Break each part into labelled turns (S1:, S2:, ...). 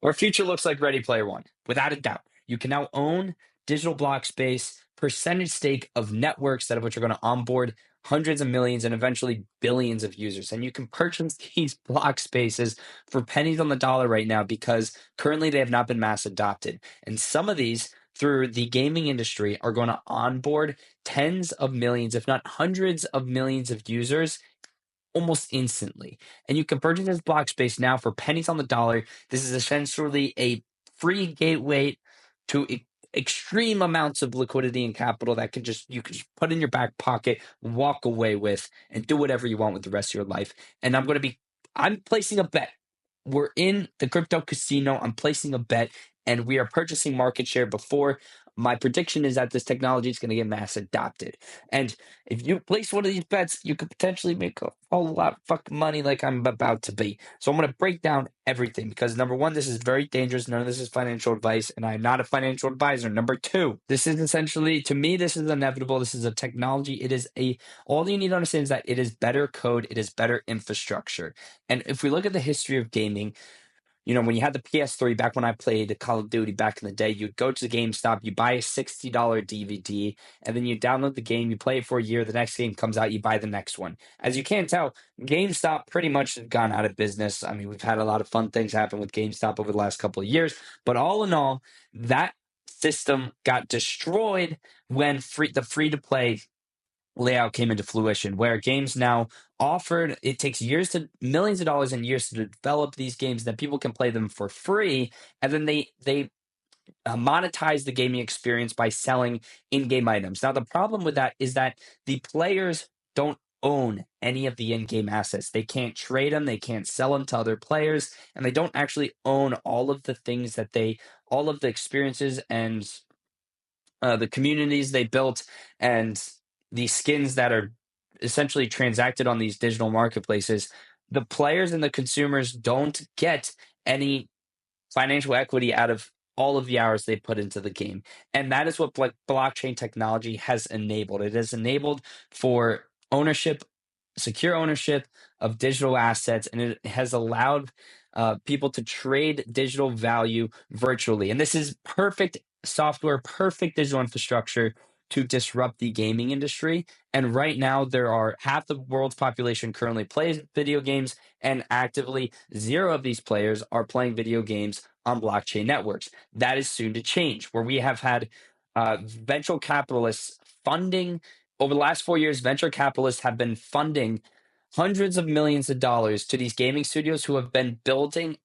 S1: Our future looks like Ready Player One, without a doubt. You can now own digital block space, percentage stake of networks that of which are going to onboard hundreds of millions and eventually billions of users. And you can purchase these block spaces for pennies on the dollar right now because currently they have not been mass adopted. And some of these through the gaming industry are going to onboard tens of millions, if not hundreds of millions of users almost instantly. And you can purchase this block space now for pennies on the dollar. This is essentially a free gateway to extreme amounts of liquidity and capital that you can just put in your back pocket, walk away with, and do whatever you want with the rest of your life. And I'm placing a bet. We're in the crypto casino. I'm placing a bet, and we are purchasing market share before. My prediction is that this technology is going to get mass adopted. And if you place one of these bets, you could potentially make a whole lot of fucking money like I'm about to be. So I'm going to break down everything because number one, this is very dangerous. None of this is financial advice, and I'm not a financial advisor. Number two, this is essentially, to me, this is inevitable. This is a technology. All you need to understand is that it is better code. It is better infrastructure. And if we look at the history of gaming, when you had the PS3 back when I played Call of Duty back in the day, you'd go to the GameStop, you buy a $60 DVD, and then you download the game, you play it for a year, the next game comes out, you buy the next one. As you can tell, GameStop pretty much has gone out of business. I mean, we've had a lot of fun things happen with GameStop over the last couple of years, but all in all, that system got destroyed when the free-to-play layout came into fruition, where games now it takes millions of dollars and years to develop these games, that people can play them for free, and then they monetize the gaming experience by selling in-game items. Now the problem with that is that the players don't own any of the in-game assets. They can't trade them, they can't sell them to other players, and they don't actually own all of the things all of the experiences and the communities they built and the skins that are essentially transacted on these digital marketplaces. The players and the consumers don't get any financial equity out of all of the hours they put into the game. And that is what blockchain technology has enabled. It has enabled for secure ownership of digital assets, and it has allowed people to trade digital value virtually. And this is perfect software, perfect digital infrastructure to disrupt the gaming industry. And right now, there are half the world's population currently plays video games, and actively zero of these players are playing video games on blockchain networks. That is soon to change, where we have had venture capitalists funding. Over the last 4 years, venture capitalists have been funding hundreds of millions of dollars to these gaming studios who have been building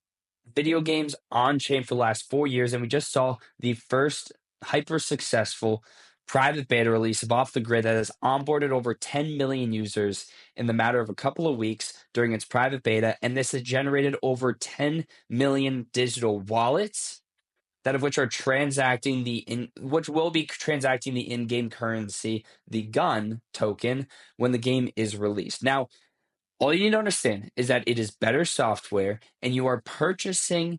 S1: video games on chain for the last 4 years. And we just saw the first hyper successful private beta release of Off the Grid that has onboarded over 10 million users in the matter of a couple of weeks during its private beta. And this has generated over 10 million digital wallets, that of which are which will be transacting the in-game currency, the gun token, when the game is released. Now, all you need to understand is that it is better software, and you are purchasing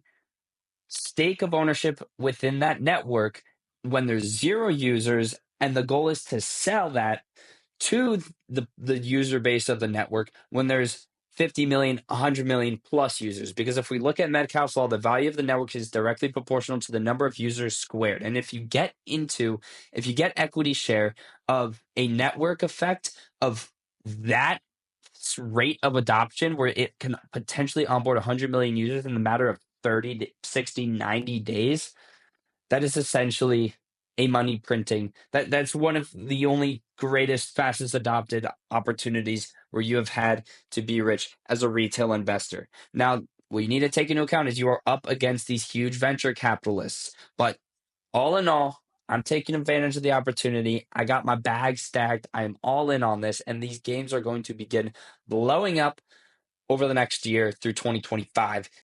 S1: stake of ownership within that network when there's zero users, and the goal is to sell that to the user base of the network when there's 50 million, 100 million plus users. Because if we look at Metcalfe's law, the value of the network is directly proportional to the number of users squared. And if you get equity share of a network effect of that rate of adoption, where it can potentially onboard 100 million users in the matter of 30 to 60, 90 days, that is essentially a money printing. That's one of the only greatest, fastest adopted opportunities where you have had to be rich as a retail investor. Now, what you need to take into account is you are up against these huge venture capitalists. But all in all, I'm taking advantage of the opportunity. I got my bag stacked. I am all in on this, and these games are going to begin blowing up over the next year through 2025.